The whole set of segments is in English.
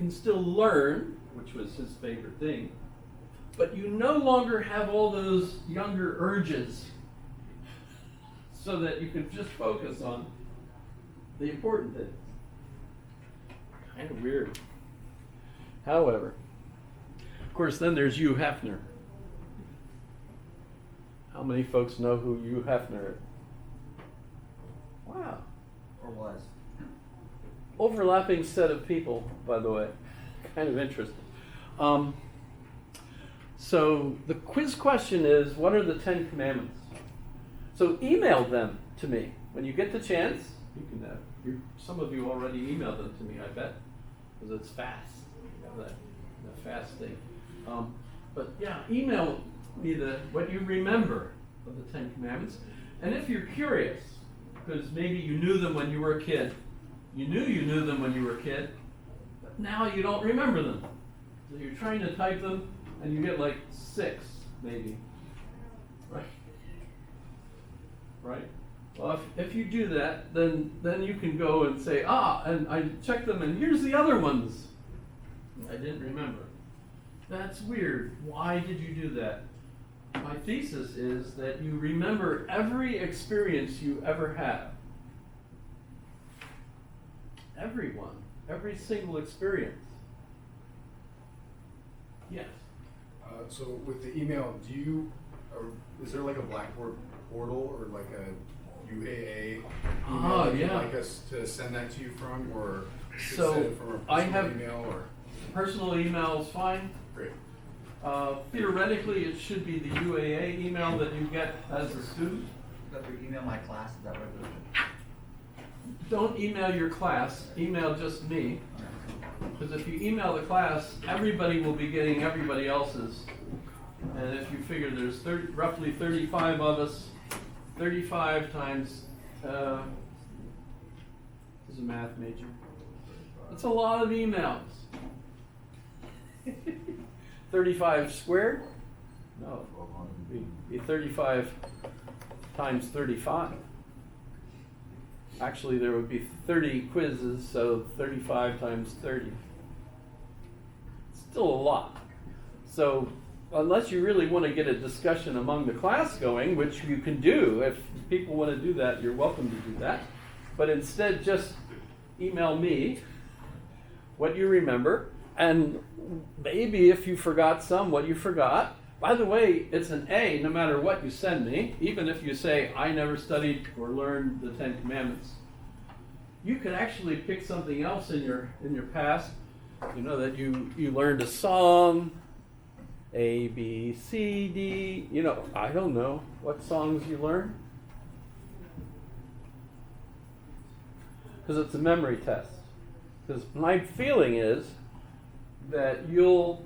can still learn, which was his favorite thing, but you no longer have all those younger urges so that you can just focus on the important things. Kind of weird. However, of course, then there's Hugh Hefner. How many folks know who Hugh Hefner is? Wow. Or was. Overlapping set of people, by the way. Kind of interesting. So the quiz question is, what are the 10 commandments? So email them to me. When you get the chance, you can have, some of you already emailed them to me, I bet, because it's fast. You know, that fast thing. But yeah, email me what you remember of the 10 commandments. And if you're curious, because maybe you knew them when you were a kid, you knew them when you were a kid, but now you don't remember them. So you're trying to type them, and you get like 6, maybe. Right? Right? Well, if you do that, then you can go and say, and I checked them, and here's the other ones I didn't remember. That's weird. Why did you do that? My thesis is that you remember every experience you ever had. Everyone. Every single experience. Yes. So with the email, is there like a Blackboard portal or like a UAA email that you'd like us to send that to you from, or So send it from a personal email? Or personal email is fine. great. Theoretically, it should be the UAA email that you get as a student. If you email my class, is that what it is? Don't email your class, email just me. Because if you email the class, everybody will be getting everybody else's. And if you figure there's roughly 35 of us, 35 times, is a math major. That's a lot of emails. 35 squared? No, it'd be 35 times 35. Actually, there would be 30 quizzes, so 35 times 30. Still a lot. So, unless you really want to get a discussion among the class going, which you can do, if people want to do that, you're welcome to do that. But instead, just email me what you remember, and maybe if you forgot some, what you forgot. By the way, it's an A no matter what you send me, even if you say, I never studied or learned the 10 Commandments. You could actually pick something else in your past, that you learned a song, A, B, C, D, I don't know what songs you learned. Because it's a memory test. Because my feeling is that you'll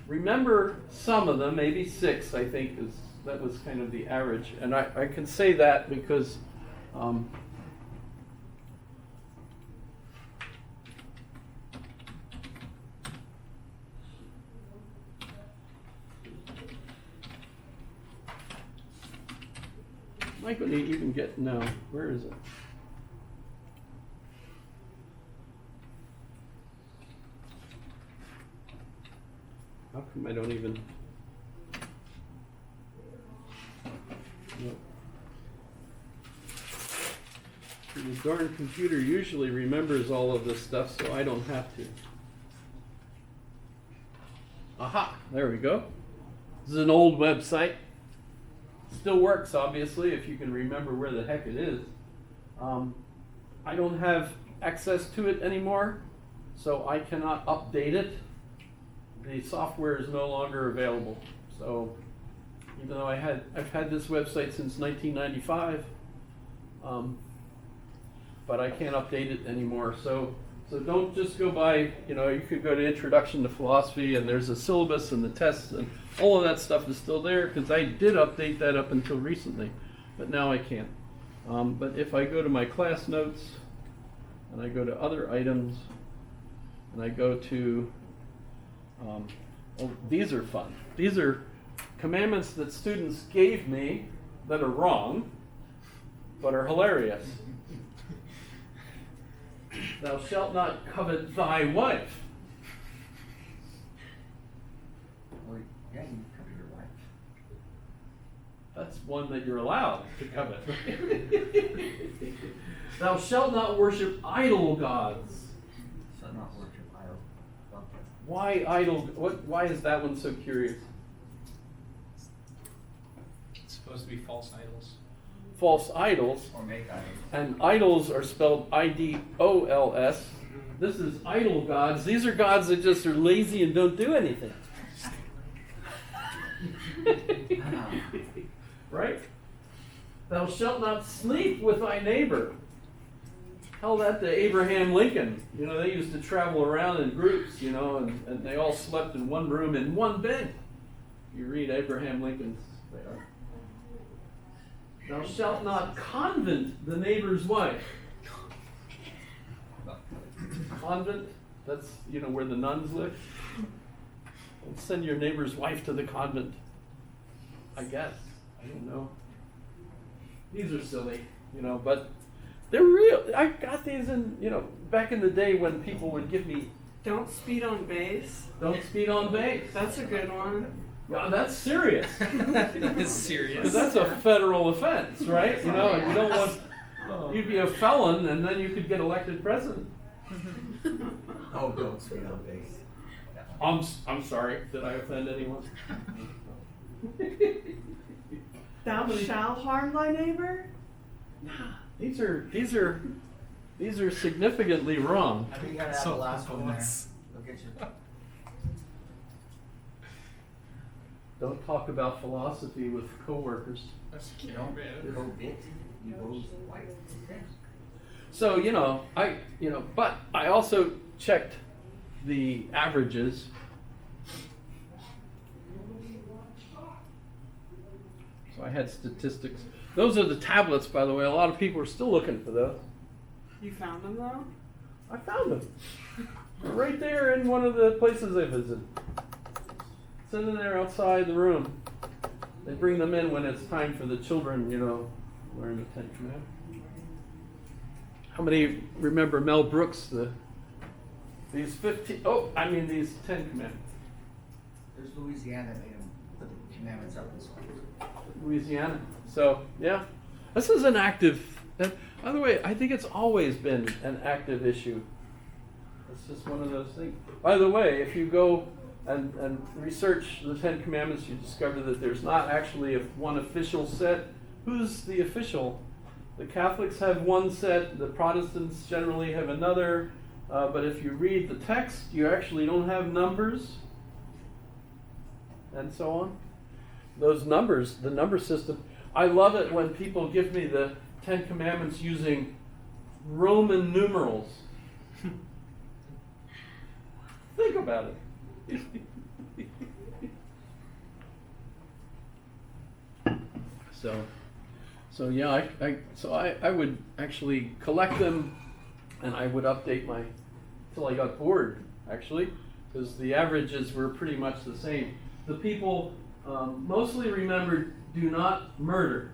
remember some of them, maybe 6, I think, that was kind of the average. And I can say that because I couldn't even get, no, where is it? How come I don't even? No. The darn computer usually remembers all of this stuff, so I don't have to. Aha, there we go. This is an old website. Still works, obviously, if you can remember where the heck it is. I don't have access to it anymore, so I cannot update it. The software is no longer available. So even though I've had this website since 1995, but I can't update it anymore. So don't just go by, you could go to Introduction to Philosophy, and there's a syllabus and the tests, and all of that stuff is still there, because I did update that up until recently, but now I can't. But if I go to my class notes, and I go to other items, and I go to these are fun. These are commandments that students gave me that are wrong, but are hilarious. Thou shalt not covet thy wife. That's one that you're allowed to covet. Thou shalt not worship idol gods. So not worship idol. Okay. Why idol? Why is that one so curious? It's supposed to be false idols. False idols, Or make idols. and idols are spelled I-D-O-L-S. This is idol gods. These are gods that just are lazy and don't do anything. Right? Thou shalt not sleep with thy neighbor. Tell that to Abraham Lincoln. You know, they used to travel around in groups, you know, and they all slept in one room in one bed. You read Abraham Lincoln's there. Thou shalt not convent the neighbor's wife. Convent, that's, you know, where the nuns live. Don't send your neighbor's wife to the convent. I guess. I don't know. These are silly, you know, but they're real. I got these in, you know, back in the day when people would give me, Don't speed on base. don't speed on base. That's a good one. Well, that's serious. It's serious. Because that's a federal offense, right? You know, and you don't want, you'd be a felon and then you could get elected president. Oh, don't speak on base. I'm sorry, did I offend anyone? Thou shalt harm thy neighbor? These are significantly wrong. I think you gotta have the last one there. Look at you. Don't talk about philosophy with coworkers. That's cute, Don't man. go bit, you goes white. So, you know, but I also checked the averages. So I had statistics. Those are the tablets, by the way. A lot of people are still looking for those. You found them though? I found them. Right there in one of the places I visited. Sitting there outside the room. They bring them in when it's time for the children, you know, learn the Ten Commandments. How many remember Mel Brooks, these 10 Commandments? There's Louisiana that made them put the commandments up in schools. Louisiana. So, yeah. This is an active, and by the way, I think it's always been an active issue. It's just one of those things. By the way, if you go and research the Ten Commandments, you discover that there's not actually one official set. Who's the official? The Catholics have one set, the Protestants generally have another, but if you read the text, you actually don't have numbers, and so on. Those numbers, the number system, I love it when people give me the Ten Commandments using Roman numerals. Think about it. So yeah, I would actually collect them, and I would update till I got bored, actually, because the averages were pretty much the same. The people mostly remembered do not murder.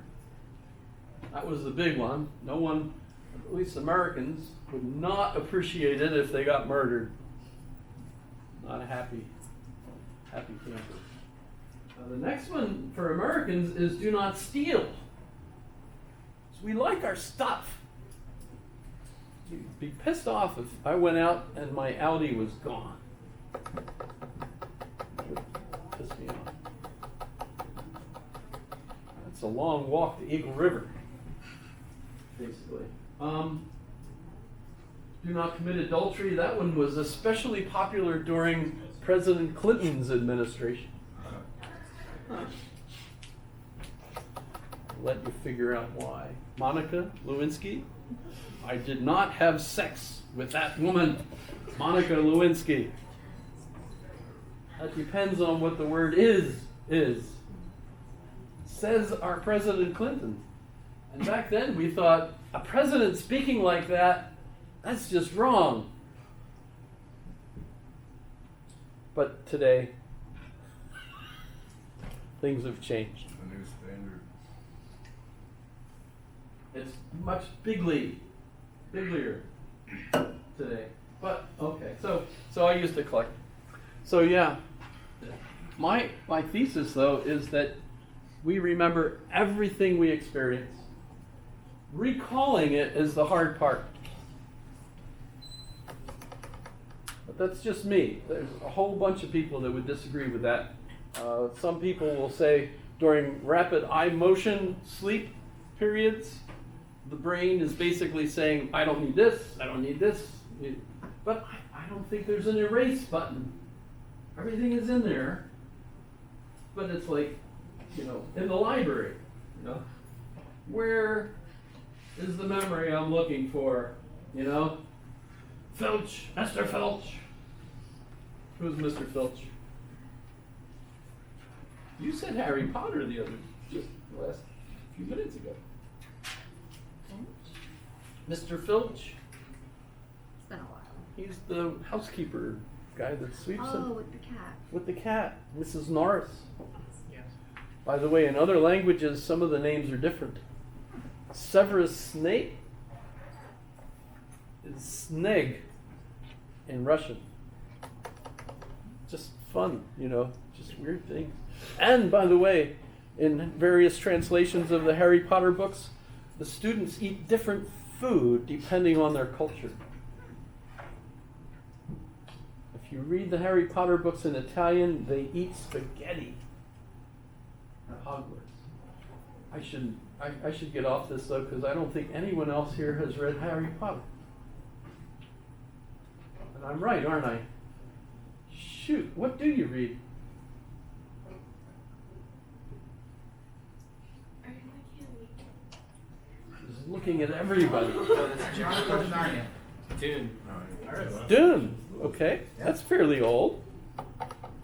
That was the big one. No one, at least Americans, would not appreciate it if they got murdered. Not a happy camper. The next one for Americans is do not steal. So we like our stuff. You'd be pissed off if I went out and my Audi was gone. It would piss me off. It's a long walk to Eagle River, basically. Do not commit adultery. That one was especially popular during President Clinton's administration. Let you figure out why. Monica Lewinsky. I did not have sex with that woman, Monica Lewinsky. That depends on what the word is. Says our President Clinton. And back then we thought, a president speaking like that, that's just wrong. But today, things have changed. The new standard. It's much biglier today. But okay, so I used to collect. So yeah, my thesis though is that We remember everything we experience. Recalling it is the hard part. But that's just me. There's a whole bunch of people that would disagree with that. Some people will say during rapid eye motion sleep periods, the brain is basically saying, I don't need this, I don't need this. But I don't think there's an erase button. Everything is in there, but it's like, in the library, where is the memory I'm looking for, Filch, Mr. Filch. Who's Mr. Filch? You said Harry Potter just last few minutes ago. Mr. Filch, It's been a while. he's the housekeeper guy that sweeps Oh, him with the cat. with the cat, Mrs. Norris. Yes. By the way, in other languages, some of the names are different. Severus Snape is Sneg in Russian. Just fun, just weird things. And by the way, in various translations of the Harry Potter books, the students eat different food depending on their culture. If you read the Harry Potter books in Italian, they eat spaghetti at Hogwarts. I should get off this though, because I don't think anyone else here has read Harry Potter. And I'm right, aren't I? Shoot, what do you read? Just looking at everybody. So it's Chronicles of Narnia. Dune. Dune. Okay, that's fairly old.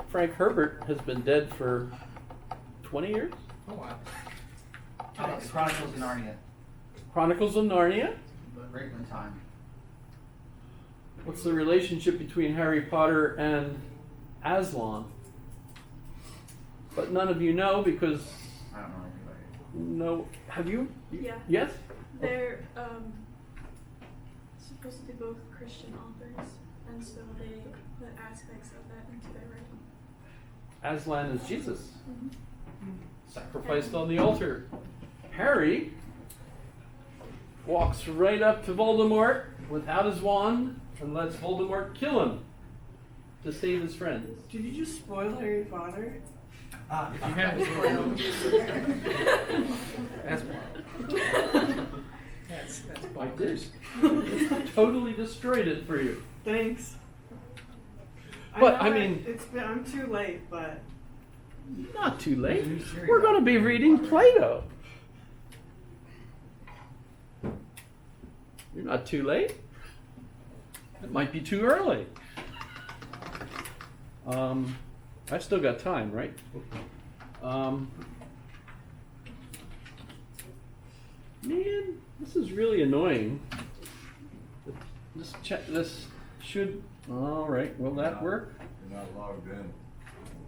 Frank Herbert has been dead for 20 years. Oh wow. It's Chronicles of Narnia. Chronicles of Narnia. Great one time. What's the relationship between Harry Potter and Aslan? But none of you know because I don't know anybody. no. Have you? Yeah. Yes? They're supposed to be both Christian authors, and so they put aspects of that into their writing. Aslan is Jesus. Sacrificed on the altar. Harry walks right up to Voldemort without his wand and lets Voldemort kill him to save his friends. Did you just spoil Harry Potter? If you haven't that's wild. That's I did. bonkers. Totally destroyed it for you. Thanks. But, know I mean- I'm too late, but Not too late. There's a new series We're going to out. be reading Plato. You're not too late. It might be too early. I've still got time, right? Man, this is really annoying. This should. All right. Will that work? You're not logged in.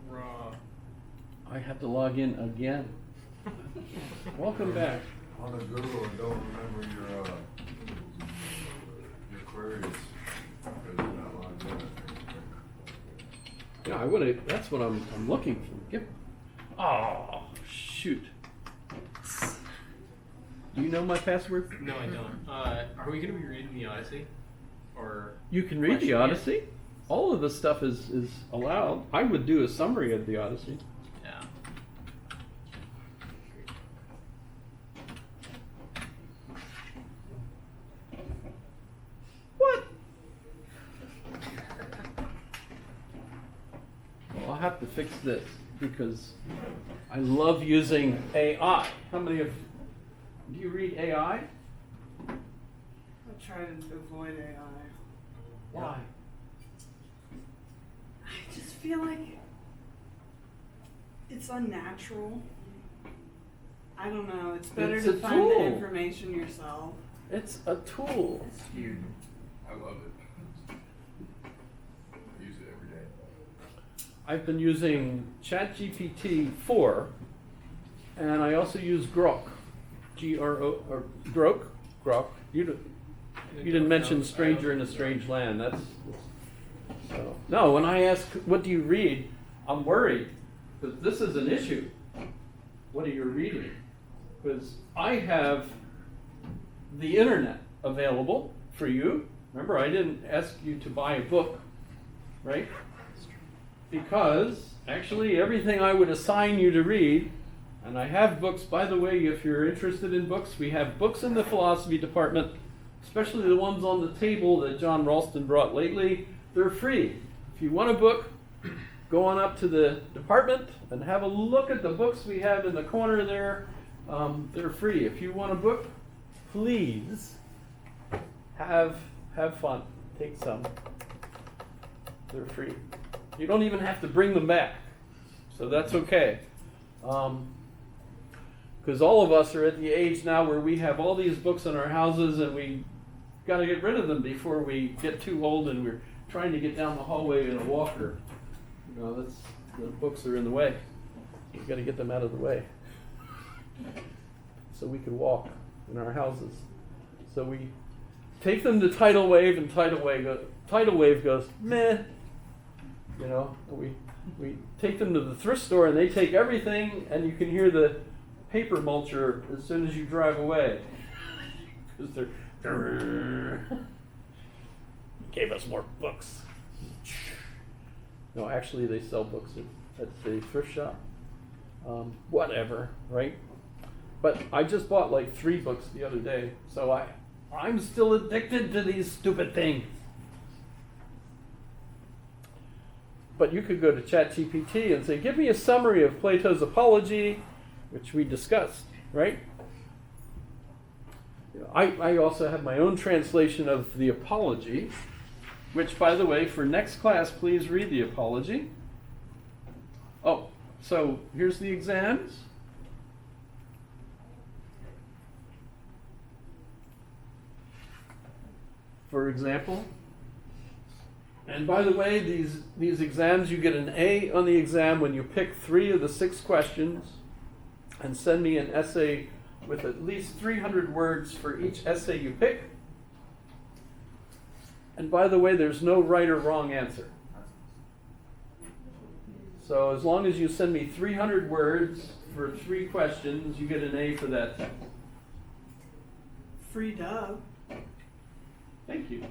Raw. I have to log in again. Welcome back. On the Google and don't remember your queries because you're not logged in. Yeah, I would have. That's what I'm looking for. Yep. Oh, shoot. Do you know my password? No, I don't. Are we going to be reading the Odyssey? Or You can read the Question, yeah. Odyssey. All of the stuff is allowed. I would do a summary of the Odyssey. yeah. What? Well, I'll have to fix this because I love using AI. How many of do you read AI? I try to avoid AI. Why? I just feel like it's unnatural. I don't know. It's better It's to a find tool. the information yourself. It's a tool. It's huge. I love it. I use it every day. I've been using ChatGPT 4, and I also use Grok, G-R-O, or Grok. You didn't mention Stranger in a Strange Land. That's so. No, when I ask, what do you read? I'm worried, because this is an issue. what are you reading? Because I have the internet available for you. Remember, I didn't ask you to buy a book, right? Because actually everything I would assign you to read, and I have books, by the way, if you're interested in books, we have books in the philosophy department, especially the ones on the table that John Ralston brought lately. They're free. If you want a book, go on up to the department and have a look at the books we have in the corner there. They're free. If you want a book, please have fun. Take some. They're free. You don't even have to bring them back, so that's okay. Because all of us are at the age now where we have all these books in our houses, and we got to get rid of them before we get too old and we're trying to get down the hallway in a walker. You know, the books are in the way. We've got to get them out of the way so we can walk in our houses. So we take them to Tidal Wave, and Tidal Wave goes, meh. You know, we take them to the thrift store, and they take everything, and you can hear the paper mulcher as soon as you drive away. Because they're gave us more books. No, actually they sell books at the thrift shop. Whatever, right? But I just bought like 3 books the other day, so I'm still addicted to these stupid things. But you could go to ChatGPT and say, give me a summary of Plato's Apology, which we discussed, right? I also have my own translation of the Apology, which, by the way, for next class, please read the Apology. Oh, so here's the exams. For example. And by the way, these exams, you get an A on the exam when you pick 3 of the 6 questions and send me an essay with at least 300 words for each essay you pick. And by the way, there's no right or wrong answer. So as long as you send me 300 words for 3 questions, you get an A for that test. Free dub. Thank you.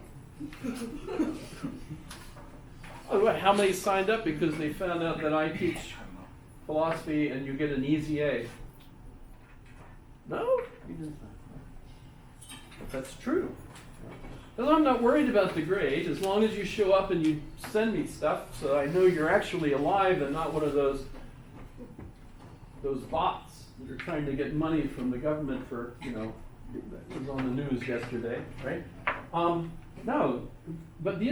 Oh, wait, how many signed up because they found out that I teach philosophy and you get an easy A? No? You didn't. But that's true. Because I'm not worried about the grade as long as you show up and you send me stuff so I know you're actually alive and not one of those bots that are trying to get money from the government for, that was on the news yesterday, right? No, but these